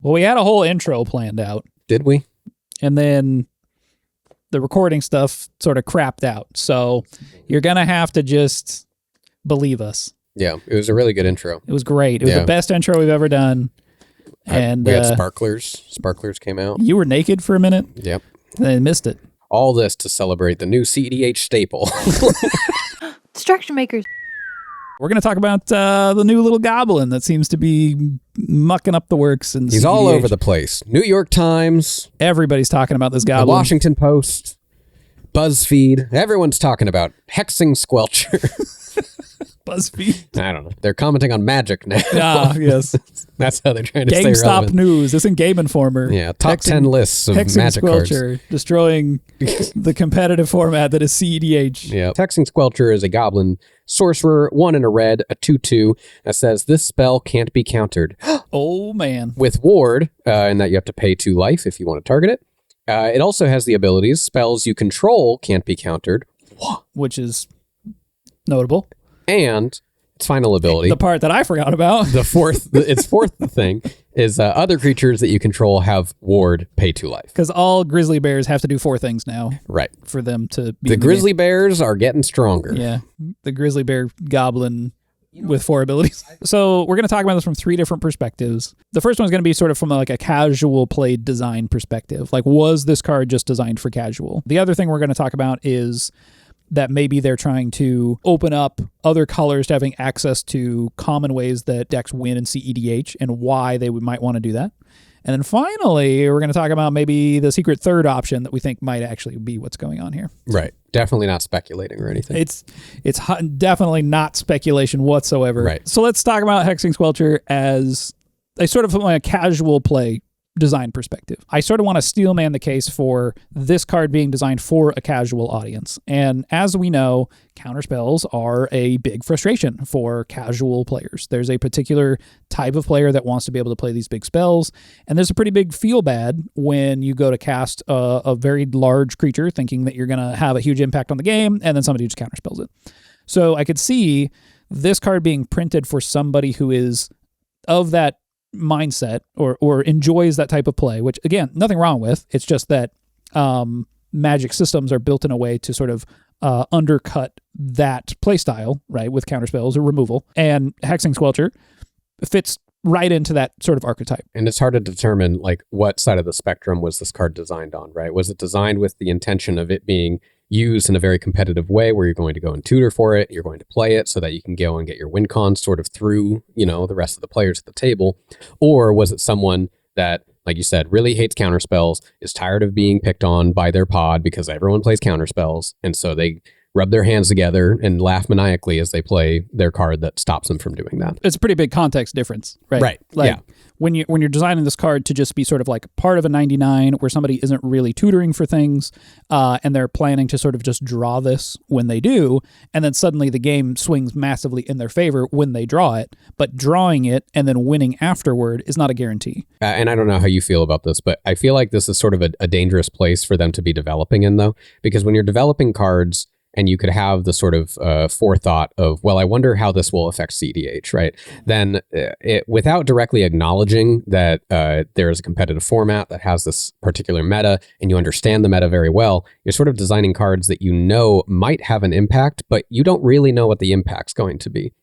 Well, we had a whole intro planned out. Did we? And then the recording stuff sort of crapped out. So you're going to have to just believe us. Yeah, it was a really good intro. It was great. It was the best intro we've ever done. And we had sparklers. Sparklers came out. You were naked for a minute. Yep. And I missed it. All this to celebrate the new CEDH staple. Structure makers. We're going to talk about the new little goblin that seems to be mucking up the works. And He's CEDH. all over the place. New York Times. Everybody's talking about this goblin. The Washington Post. BuzzFeed. Everyone's talking about hexing squelcher. BuzzFeed. I don't know. They're commenting on magic now. Ah, yes. That's how they're trying to stay GameStop relevant. News. This in Game Informer. Yeah, top 10 lists of Hexing magic Squelcher, cards. destroying the competitive format that is CEDH. Yeah, Hexing Squelcher is a goblin sorcerer, 1 in a red, a 2/2 that says this spell can't be countered. Oh, man. With ward, in that you have to pay 2 life if you want to target it. It also has the abilities, spells you control can't be countered. Which is notable. And its final ability. The part that I forgot about. Its fourth thing is other creatures that you control have ward, pay 2 life. Because all grizzly bears have to do 4 things now. Right. For them to be the grizzly bears are getting stronger. Yeah. The grizzly bear goblin with 4 abilities. So we're going to talk about this from 3 different perspectives. The first one is going to be sort of from like a casual played design perspective. Like, was this card just designed for casual? The other thing we're going to talk about is that maybe they're trying to open up other colors to having access to common ways that decks win in CEDH and why they might want to do that. And then finally, we're going to talk about maybe the secret third option that we think might actually be what's going on here. Right. Definitely not speculating or anything. It's definitely not speculation whatsoever. Right. So let's talk about Hexing Squelcher as a sort of like a casual play design perspective. I sort of want to steel man the case for this card being designed for a casual audience. And as we know, counterspells are a big frustration for casual players. There's a particular type of player that wants to be able to play these big spells. And there's a pretty big feel bad when you go to cast a very large creature thinking that you're going to have a huge impact on the game, and then somebody just counterspells it. So I could see this card being printed for somebody who is of that mindset or enjoys that type of play, which again, nothing wrong with. It's just that Magic systems are built in a way to sort of undercut that play style, right, with counterspells or removal. And Hexing Squelcher fits right into that sort of archetype. And it's hard to determine like what side of the spectrum was this card designed on, right? Was it designed with the intention of it being used in a very competitive way where you're going to go and tutor for it, you're going to play it so that you can go and get your win cons sort of through, the rest of the players at the table? Or was it someone that, like you said, really hates counterspells, is tired of being picked on by their pod because everyone plays counterspells, and so they rub their hands together and laugh maniacally as they play their card that stops them from doing that? It's a pretty big context difference, right? Right. Like, yeah. When you're designing this card to just be sort of like part of a 99 where somebody isn't really tutoring for things and they're planning to sort of just draw this when they do, and then suddenly the game swings massively in their favor when they draw it, but drawing it and then winning afterward is not a guarantee. And I don't know how you feel about this, but I feel like this is sort of a dangerous place for them to be developing in, though, because when you're developing cards, and you could have the sort of forethought of, well, I wonder how this will affect CEDH, right? Then without directly acknowledging that there is a competitive format that has this particular meta, and you understand the meta very well, you're sort of designing cards that you know might have an impact, but you don't really know what the impact's going to be.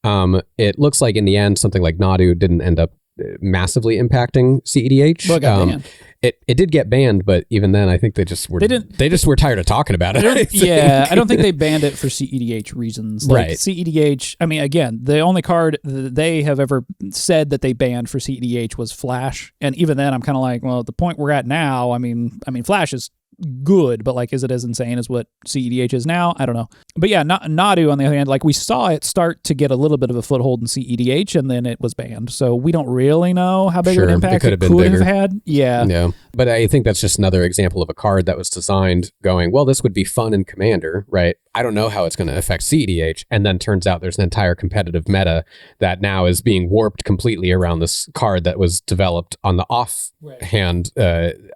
It looks like in the end, something like Nadu didn't end up massively impacting CEDH. Well, it got banned. It did get banned, but even then, I think they just were tired of talking about it. I don't think they banned it for CEDH reasons. Like, right. CEDH, I mean, again, the only card that they have ever said that they banned for CEDH was Flash, and even then, I'm kind of like, well, at the point we're at now, I mean, Flash is good, but like, is it as insane as what CEDH is now? I don't know. But yeah, Nadu, on the other hand, like, we saw it start to get a little bit of a foothold in CEDH, and then it was banned. So we don't really know how big of an impact it could have had. Yeah. But I think that's just another example of a card that was designed going, well, this would be fun in Commander, right? I don't know how it's going to affect CEDH. And then turns out there's an entire competitive meta that now is being warped completely around this card that was developed on the offhand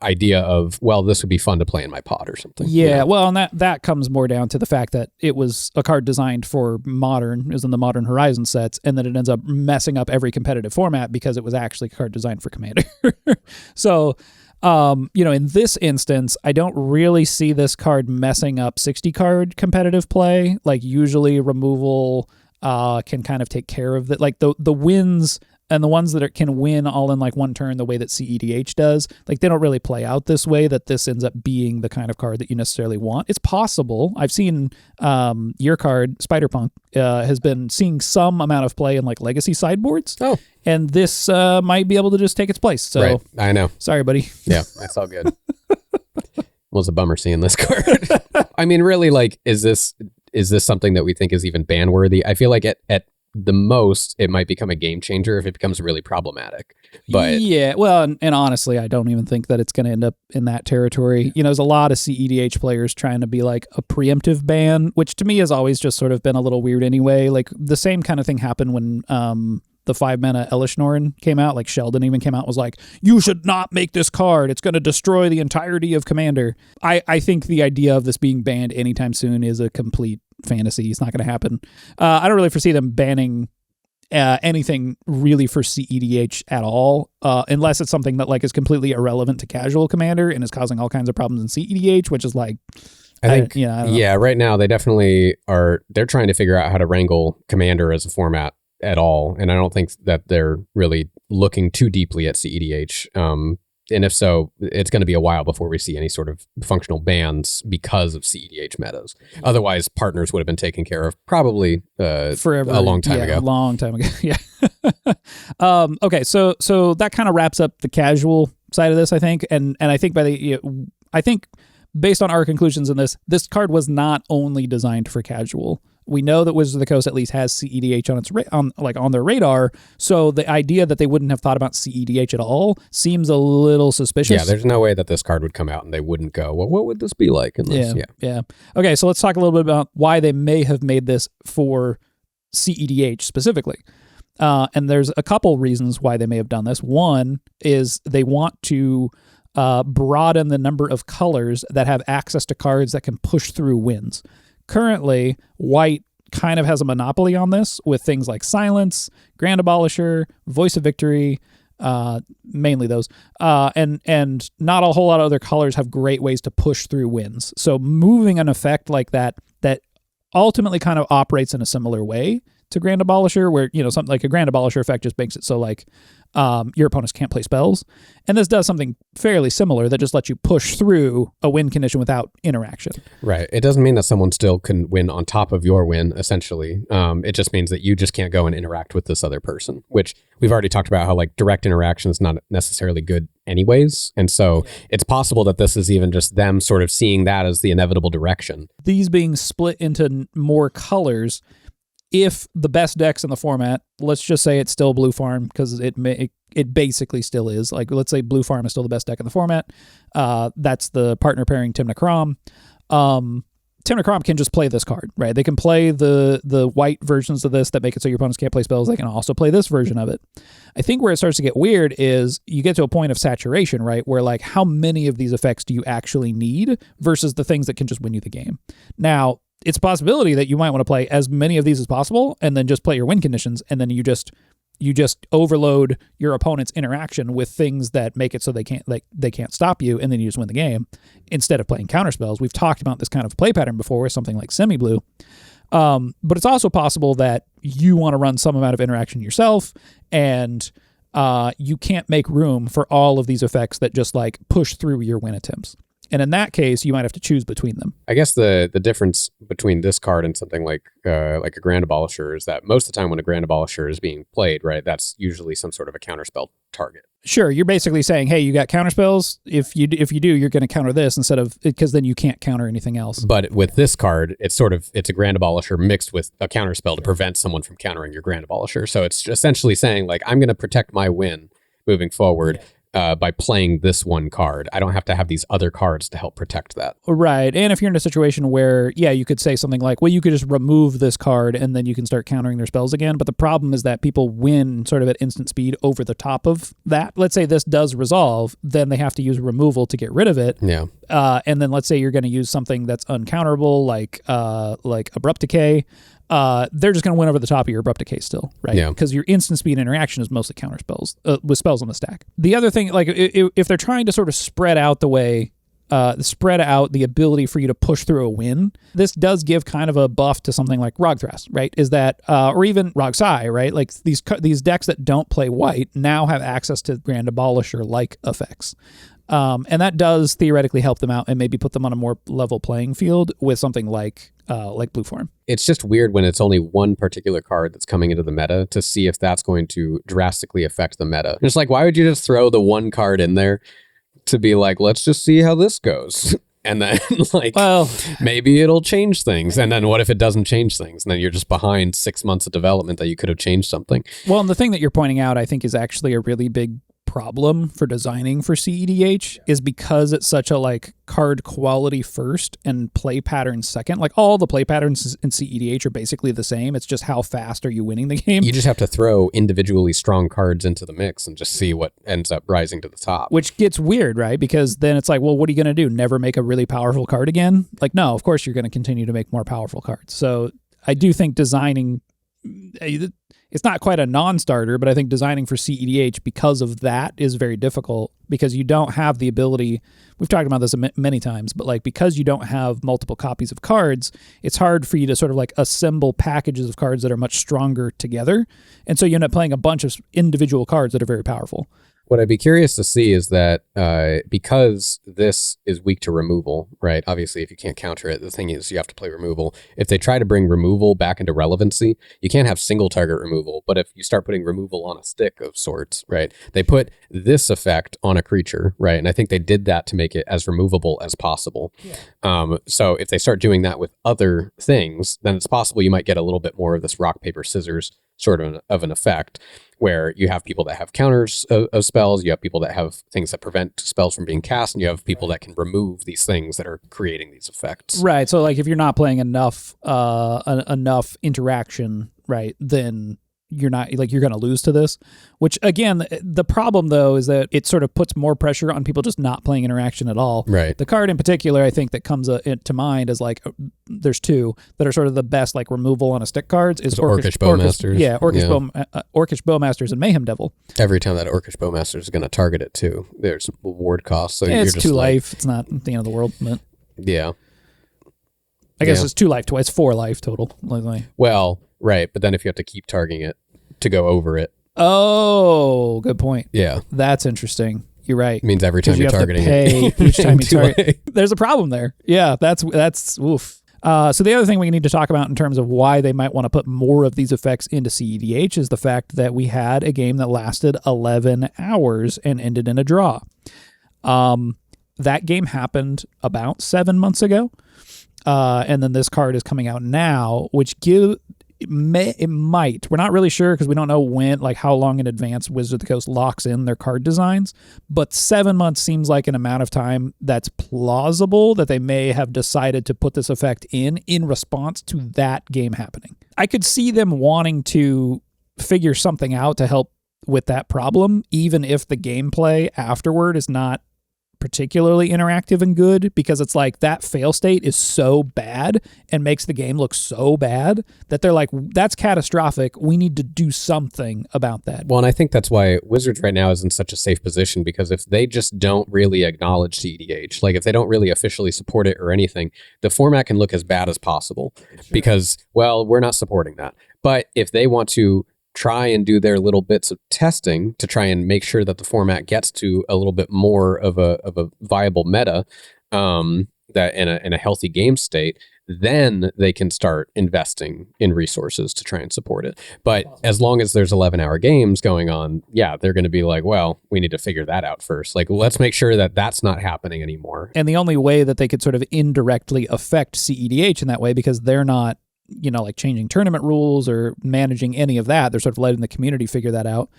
idea of, well, this would be fun to play in my pod or something. Yeah, well, and that comes more down to the fact that it was a card designed for Modern, is in the Modern Horizon sets, and then it ends up messing up every competitive format because it was actually a card designed for Commander. So... in this instance, I don't really see this card messing up 60 card competitive play. Like usually removal can kind of take care of that. Like the wins and the ones that can win all in like one turn the way that CEDH does, like they don't really play out this way, that this ends up being the kind of card that you necessarily want. It's possible. I've seen your card, Spider-Punk, has been seeing some amount of play in like legacy sideboards. Oh. And this might be able to just take its place. So right. I know. Sorry, buddy. Yeah, that's all good. Was a bummer seeing this card. I mean, really, like, is this something that we think is even ban worthy? I feel like at the most, it might become a game changer if it becomes really problematic. But yeah, well, and honestly, I don't even think that it's going to end up in that territory. There's a lot of CEDH players trying to be like a preemptive ban, which to me has always just sort of been a little weird anyway. Like the same kind of thing happened when the 5-mana Elishnorin came out. Like Sheldon even came out and was like, you should not make this card. It's going to destroy the entirety of Commander. I think the idea of this being banned anytime soon is a complete fantasy. It's not going to happen. I don't really foresee them banning anything really for CEDH at all, unless it's something that like is completely irrelevant to casual Commander and is causing all kinds of problems in CEDH, which is like, I think, I don't know. Right now they definitely are. They're trying to figure out how to wrangle Commander as a format at all, and I don't think that they're really looking too deeply at CEDH. And if so, it's going to be a while before we see any sort of functional bans because of CEDH metas. Otherwise, partners would have been taken care of probably forever, a long time ago. A long time ago, yeah. Okay, so that kind of wraps up the casual side of this, I think, and I think I think based on our conclusions in this card was not only designed for casual. We know that Wizards of the Coast at least has CEDH on their radar, so the idea that they wouldn't have thought about CEDH at all seems a little suspicious. Yeah, there's no way that this card would come out and they wouldn't go, well, what would this be like in this? Yeah. Okay, so let's talk a little bit about why they may have made this for CEDH specifically. And there's a couple reasons why they may have done this. One is they want to broaden the number of colors that have access to cards that can push through wins. Currently, white kind of has a monopoly on this with things like Silence, Grand Abolisher, Voice of Victory, mainly those, and not a whole lot of other colors have great ways to push through wins. So moving an effect like that ultimately kind of operates in a similar way to Grand Abolisher, where something like a Grand Abolisher effect just makes it so like your opponents can't play spells, and this does something fairly similar that just lets you push through a win condition without interaction. Right. It doesn't mean that someone still can win on top of your win, essentially. It just means that you just can't go and interact with this other person, which we've already talked about how like direct interaction is not necessarily good anyways. And so it's possible that this is even just them sort of seeing that as the inevitable direction. These being split into more colors, if the best decks in the format, let's just say it's still Blue Farm, because it basically still is. Like, let's say Blue Farm is still the best deck in the format. That's the partner pairing Timna Crom. Timna Crom can just play this card, right? They can play the white versions of this that make it so your opponents can't play spells. They can also play this version of it. I think where it starts to get weird is you get to a point of saturation, right? Where like, how many of these effects do you actually need versus the things that can just win you the game? Now, it's a possibility that you might want to play as many of these as possible and then just play your win conditions, and then you just overload your opponent's interaction with things that make it so they can't stop you, and then you just win the game instead of playing counterspells. We've talked about this kind of play pattern before with something like Semi-Blue. But it's also possible that you want to run some amount of interaction yourself, and you can't make room for all of these effects that just like push through your win attempts. And in that case, you might have to choose between them. I guess the difference between this card and something like a Grand Abolisher is that most of the time when a Grand Abolisher is being played, right, that's usually some sort of a counterspell target. Sure, you're basically saying, hey, you got counterspells. If you do, you're going to counter this instead of, because then you can't counter anything else. But with this card, it's a Grand Abolisher mixed with a counterspell to prevent someone from countering your Grand Abolisher. So it's essentially saying, like, I'm going to protect my win moving forward. by playing this one card. I don't have to have these other cards to help protect that. Right. And if you're in a situation where, yeah, you could say something like, well, you could just remove this card and then you can start countering their spells again. But the problem is that people win sort of at instant speed over the top of that. Let's say this does resolve, then they have to use removal to get rid of it. Yeah. And then let's say you're going to use something that's uncounterable, like Abrupt Decay. They're just going to win over the top of your Abrupt Decay still, right? Yeah. Because your instant speed interaction is mostly counter spells with spells on the stack. The other thing, like if they're trying to sort of spread out the ability for you to push through a win, this does give kind of a buff to something like Rogthras, right? Is that, or even Rogsai, right? Like these decks that don't play white now have access to Grand Abolisher-like effects. And that does theoretically help them out and maybe put them on a more level playing field with something like Blue Form. It's just weird when it's only one particular card that's coming into the meta to see if that's going to drastically affect the meta. It's like, why would you just throw the one card in there to be like, let's just see how this goes? And then maybe it'll change things. And then what if it doesn't change things? And then you're just behind 6 months of development that you could have changed something. Well, and the thing that you're pointing out, I think, is actually a really big problem for designing for CEDH is because it's such a like card quality first and play pattern second. Like all the play patterns in CEDH are basically the same. It's just how fast are you winning the game. You just have to throw individually strong cards into the mix and just see what ends up rising to the top. Which gets weird, right? Because then it's like, well, what are you going to do? Never make a really powerful card again? Like, no, of course you're going to continue to make more powerful cards. So I do think designing... It's not quite a non-starter, but I think designing for CEDH because of that is very difficult because you don't have the ability, we've talked about this many times, but like because you don't have multiple copies of cards, it's hard for you to sort of like assemble packages of cards that are much stronger together. And so you end up playing a bunch of individual cards that are very powerful. What I'd be curious to see is that because this is weak to removal, right? Obviously, if you can't counter it, the thing is you have to play removal. If they try to bring removal back into relevancy, you can't have single target removal. But if you start putting removal on a stick of sorts, right? They put this effect on a creature, right? And I think they did that to make it as removable as possible. Yeah. So if they start doing that with other things, then it's possible you might get a little bit more of this rock, paper, scissors sort of an effect where you have people that have counters of spells, you have people that have things that prevent spells from being cast, and you have people that can remove these things that are creating these effects. Right. So like if you're not playing enough interaction, right, then you're not like you're going to lose to this, which again, the problem though is that it sort of puts more pressure on people just not playing interaction at all. Right. The card in particular, I think that comes to mind is like there's two that are sort of the best like removal on a stick cards is Orcish Bowmasters. Yeah, Orcish Bowmasters and Mayhem Devil. Every time that Orcish Bowmaster is going to target it too, there's a ward cost. So yeah, you're it's just 2 like, life. It's not the end of the world, but yeah. I guess it's 2 life twice, 4 life total. Well, right, but then if you have to keep targeting it to go over it. Oh, good point. Yeah. That's interesting. You're right. It means every time you're targeting it. Each time you target. There's a problem there. Yeah, that's oof. So the other thing we need to talk about in terms of why they might want to put more of these effects into CEDH is the fact that we had a game that lasted 11 hours and ended in a draw. That game happened about 7 months ago. And then this card is coming out now, which it might. We're not really sure because we don't know when, like how long in advance Wizards of the Coast locks in their card designs. But 7 months seems like an amount of time that's plausible that they may have decided to put this effect in response to that game happening. I could see them wanting to figure something out to help with that problem, even if the gameplay afterward is not particularly interactive and good, because it's like that fail state is so bad and makes the game look so bad that they're like, that's catastrophic. We need to do something about that. Well, and I think that's why Wizards right now is in such a safe position, because if they just don't really acknowledge CEDH, like if they don't really officially support it or anything, the format can look as bad as possible because, well, we're not supporting that. But if they want to try and do their little bits of testing to try and make sure that the format gets to a little bit more of a viable meta, that in a healthy game state, then they can start investing in resources to try and support it. But as long as there's 11-hour games going on, yeah, they're going to be like, well, we need to figure that out first. Like, let's make sure that that's not happening anymore. And the only way that they could sort of indirectly affect CEDH in that way, because they're not like changing tournament rules or managing any of that. They're sort of letting the community figure that out,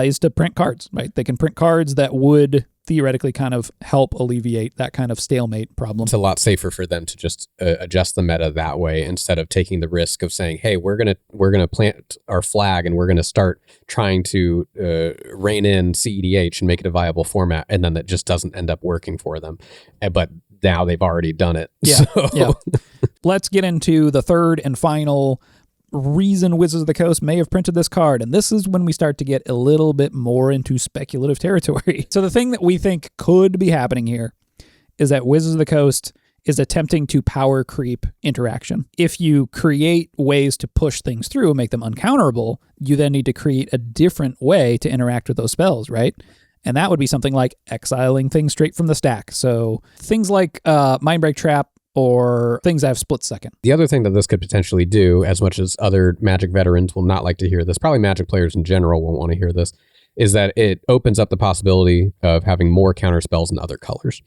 is to print cards, right? They can print cards that would theoretically kind of help alleviate that kind of stalemate problem. It's a lot safer for them to just adjust the meta that way instead of taking the risk of saying, hey, we're gonna plant our flag and we're gonna start trying to rein in CEDH and make it a viable format, and then that just doesn't end up working for them. But now they've already done it. Yeah. So. Yeah. Let's get into the third and final reason Wizards of the Coast may have printed this card, and this is when we start to get a little bit more into speculative territory. So the thing that we think could be happening here is that Wizards of the Coast is attempting to power creep interaction. If you create ways to push things through and make them uncounterable, you then need to create a different way to interact with those spells, right? And that would be something like exiling things straight from the stack. So things like Mindbreak Trap, or things that have split second. The other thing that this could potentially do, as much as other Magic veterans will not like to hear this, probably Magic players in general won't want to hear this, is that it opens up the possibility of having more counter spells in other colors.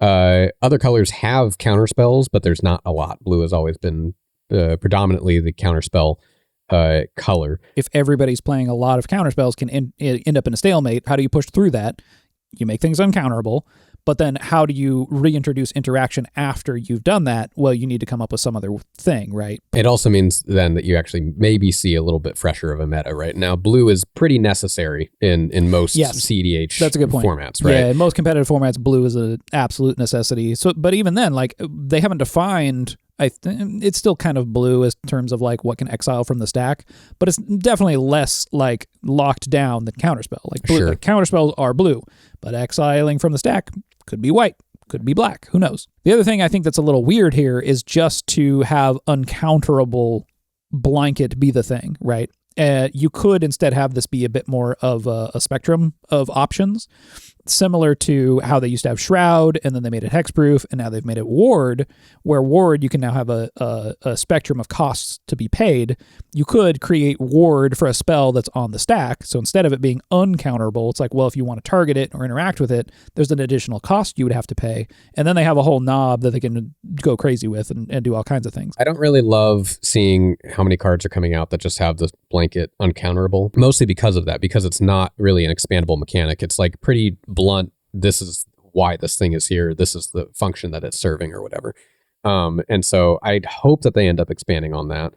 Other colors have counter spells, but there's not a lot. Blue has always been predominantly the counter spell color. If everybody's playing a lot of counter spells can end up in a stalemate, how do you push through that? You make things uncounterable. But then how do you reintroduce interaction after you've done that? Well, you need to come up with some other thing, right? It also means then that you actually maybe see a little bit fresher of a meta, right? Now, blue is pretty necessary in most CEDH That's a good point. formats, right? Yeah, in most competitive formats, blue is an absolute necessity. So, but even then, like, they haven't defined... it's still kind of blue in terms of like what can exile from the stack, but it's definitely less like locked down than counterspell. Like, blue, like counterspells are blue, but exiling from the stack could be white, could be black. Who knows? The other thing I think that's a little weird here is just to have uncounterable blanket be the thing, right? You could instead have this be a bit more of a spectrum of options, similar to how they used to have Shroud, and then they made it hexproof, and now they've made it Ward, where Ward, you can now have a spectrum of costs to be paid. You could create Ward for a spell that's on the stack, so instead of it being uncounterable, it's like, well, if you want to target it or interact with it, there's an additional cost you would have to pay, and then they have a whole knob that they can go crazy with and do all kinds of things. I don't really love seeing how many cards are coming out that just have this blanket uncounterable, mostly because of that, because it's not really an expandable mechanic. It's like pretty blunt. This is why this thing is here. This is the function that it's serving or whatever. And so I'd hope that they end up expanding on that.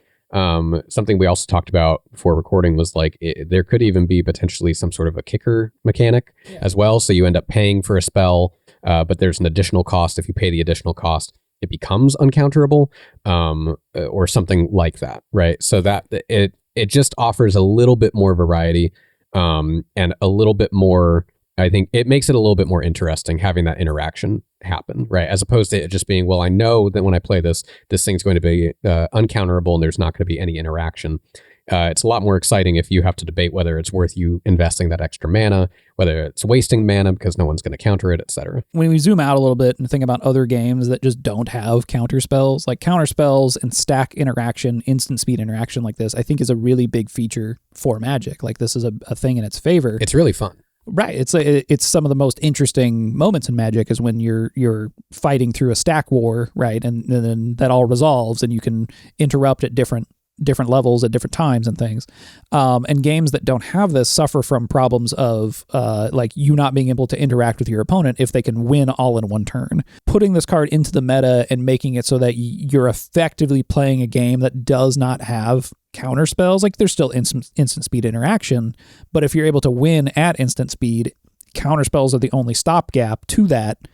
Something we also talked about before recording was like there could even be potentially some sort of a kicker mechanic as well. So you end up paying for a spell, but there's an additional cost. If you pay the additional cost, it becomes uncounterable, or something like that, right? So that it just offers a little bit more variety, and a little bit more. I think it makes it a little bit more interesting having that interaction happen, right? As opposed to it just being, well, I know that when I play this thing's going to be uncounterable and there's not going to be any interaction. It's a lot more exciting if you have to debate whether it's worth you investing that extra mana, whether it's wasting mana because no one's going to counter it, etc. When we zoom out a little bit and think about other games that just don't have counter spells, like counter spells and stack interaction, instant speed interaction like this, I think is a really big feature for Magic. Like, this is a thing in its favor. It's really fun. Right. It's some of the most interesting moments in Magic is when you're fighting through a stack war, right? And then that all resolves and you can interrupt at different levels at different times and things. And games that don't have this suffer from problems of like you not being able to interact with your opponent if they can win all in one turn. Putting this card into the meta and making it so that you're effectively playing a game that does not have counter spells, like there's still instant speed interaction, but if you're able to win at instant speed, counter spells are the only stopgap to that.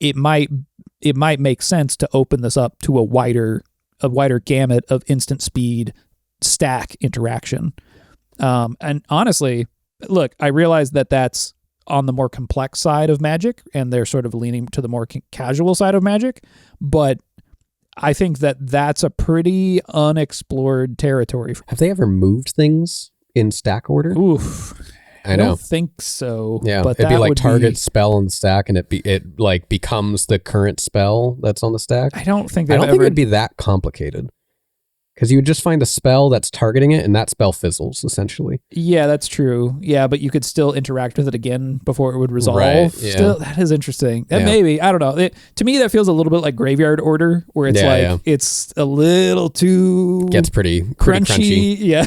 It might make sense to open this up to a wider gamut of instant speed stack interaction. And honestly, look, I realize that that's on the more complex side of Magic and they're sort of leaning to the more casual side of Magic, but I think that that's a pretty unexplored territory. Have they ever moved things in stack order? Oof. I don't think so. Yeah, but it'd be like target spell on the stack, and it like becomes the current spell that's on the stack. I don't think it'd be that complicated. Because you would just find a spell that's targeting it, and that spell fizzles, essentially. Yeah, that's true. Yeah, but you could still interact with it again before it would resolve. Right, yeah. Still, that is interesting. And Yeah. maybe, I don't know. To me, that feels a little bit like Graveyard Order, where it's it's a little too... Gets pretty crunchy. Yeah.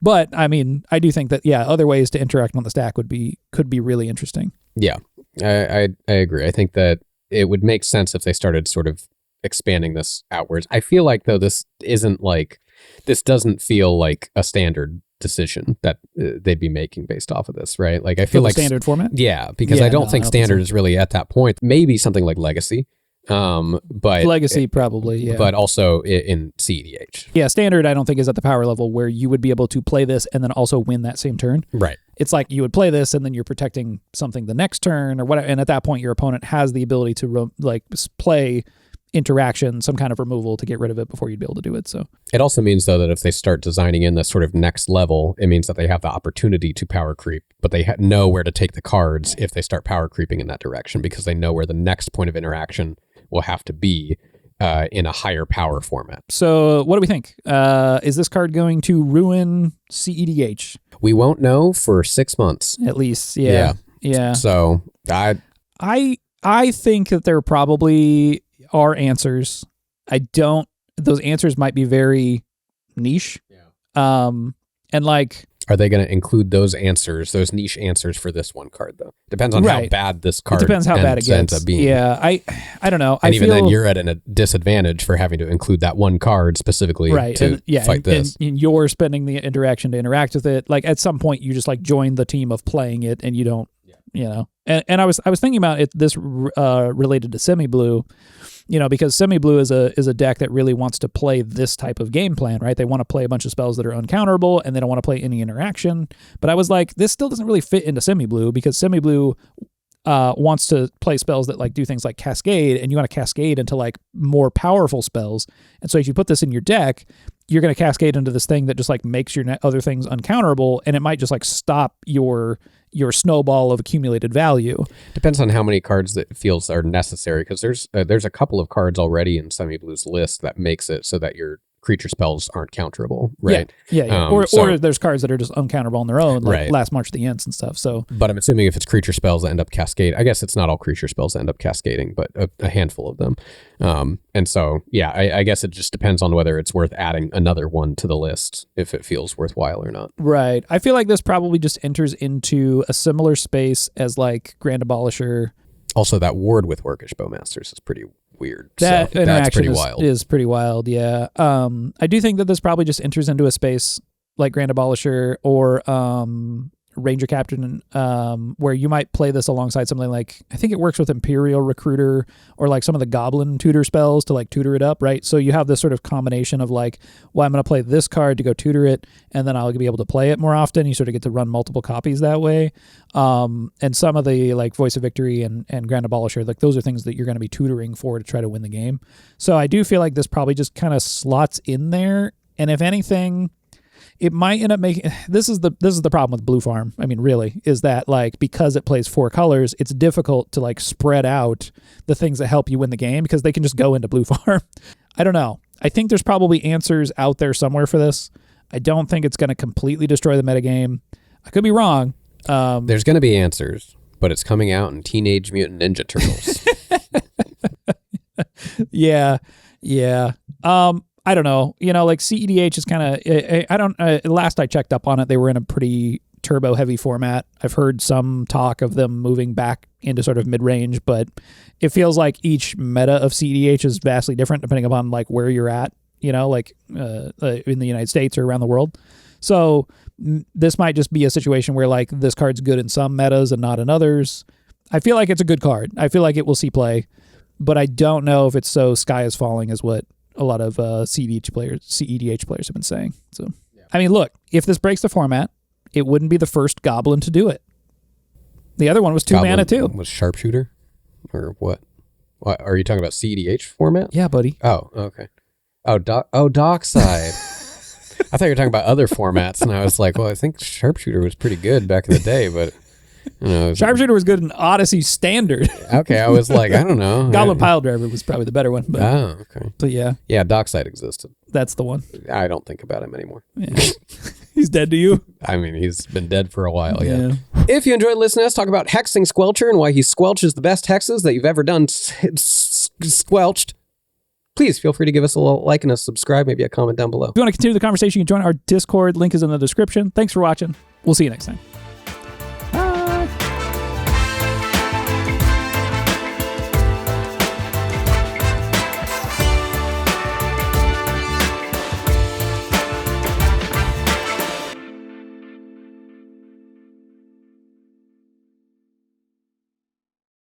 But, I mean, I do think that, other ways to interact on the stack could be really interesting. Yeah, I agree. I think that it would make sense if they started sort of expanding this outwards. I feel like, though, this doesn't feel like a standard decision that they'd be making based off of this, right? Like, I feel like standard format. Yeah, because I don't think standard is really at that point. Maybe something like Legacy, but Legacy probably, yeah. But also in CEDH. Yeah, standard I don't think is at the power level where you would be able to play this and then also win that same turn. Right. It's like you would play this and then you're protecting something the next turn or whatever, and at that point your opponent has the ability to play interaction, some kind of removal to get rid of it before you'd be able to do it. So it also means, though, that if they start designing in this sort of next level, it means that they have the opportunity to power creep, but they know where to take the cards if they start power creeping in that direction, because they know where the next point of interaction will have to be in a higher power format. So what do we think? Is this card going to ruin CEDH? We won't know for 6 months. At least, yeah. So I think that there probably are answers. Those answers might be very niche. Yeah. And like, are they going to include those niche answers for this one card, though? Depends on how bad this card ends up being. Yeah, I don't know. And even then, you're at a disadvantage for having to include that one card specifically to fight this. And you're spending the interaction to interact with it. Like, at some point, you just like join the team of playing it, and you don't, And I was thinking about it. This related to Semi-Blue. Because Semi-Blue is a deck that really wants to play this type of game plan, right? They want to play a bunch of spells that are uncounterable, and they don't want to play any interaction. But I was like, this still doesn't really fit into Semi-Blue, because Semi-Blue wants to play spells that like do things like Cascade, and you want to Cascade into like more powerful spells. And so if you put this in your deck, you're going to Cascade into this thing that just like makes your other things uncounterable, and it might just like stop your snowball of accumulated value. Depends on how many cards that feels are necessary, because there's a couple of cards already in Semi-Blue's list that makes it so that your creature spells aren't counterable, right? Yeah. Or there's cards that are just uncounterable on their own, like Last March of the Ents and stuff. So, but I'm assuming if it's creature spells that end up cascade, I guess it's not all creature spells that end up cascading, but a handful of them. And so, I guess it just depends on whether it's worth adding another one to the list, if it feels worthwhile or not. Right. I feel like this probably just enters into a similar space as like Grand Abolisher. Also, that ward with Workish Bowmasters is pretty weird. That interaction that's pretty wild. Is pretty wild, yeah. I do think that this probably just enters into a space like Grand Abolisher or Ranger Captain, where you might play this alongside something like, I think it works with Imperial Recruiter or like some of the Goblin tutor spells to like tutor it up, right? So you have this sort of combination of like, well, I'm going to play this card to go tutor it, and then I'll be able to play it more often. You sort of get to run multiple copies that way. And some of the like Voice of Victory and Grand Abolisher, like those are things that you're going to be tutoring for to try to win the game. So I do feel like this probably just kind of slots in there. And if anything, it might end up making, this is the problem with Blue Farm. I mean, really, is that like, because it plays 4 colors, it's difficult to like spread out the things that help you win the game, because they can just go into Blue Farm. I don't know. I think there's probably answers out there somewhere for this. I don't think it's going to completely destroy the metagame. I could be wrong. There's going to be answers, but it's coming out in Teenage Mutant Ninja Turtles. Yeah. I don't know. Like CEDH is kind of, last I checked up on it, they were in a pretty turbo heavy format. I've heard some talk of them moving back into sort of mid-range, but it feels like each meta of CEDH is vastly different depending upon like where you're at, like in the United States or around the world. So this might just be a situation where like this card's good in some metas and not in others. I feel like it's a good card. I feel like it will see play, but I don't know if it's so sky is falling as what a lot of CEDH players have been saying. So, I mean, look, if this breaks the format, it wouldn't be the first Goblin to do it. The other one was 2 mana too. Was Sharpshooter, or what? Are you talking about CEDH format? Yeah, buddy. Oh, okay. Dockside. I thought you were talking about other formats, and I was like, well, I think Sharpshooter was pretty good back in the day, but Sharpshooter was good in Odyssey Standard. Okay, I was like, I don't know. Goblin Pile Driver was probably the better one. But, okay. But yeah. Yeah, Dockside existed. That's the one. I don't think about him anymore. Yeah. He's dead to you? I mean, he's been dead for a while, yeah. If you enjoyed listening to us talk about hexing Squelcher and why he squelches the best hexes that you've ever done squelched, please feel free to give us a like and a subscribe, maybe a comment down below. If you want to continue the conversation, you can join our Discord. Link is in the description. Thanks for watching. We'll see you next time.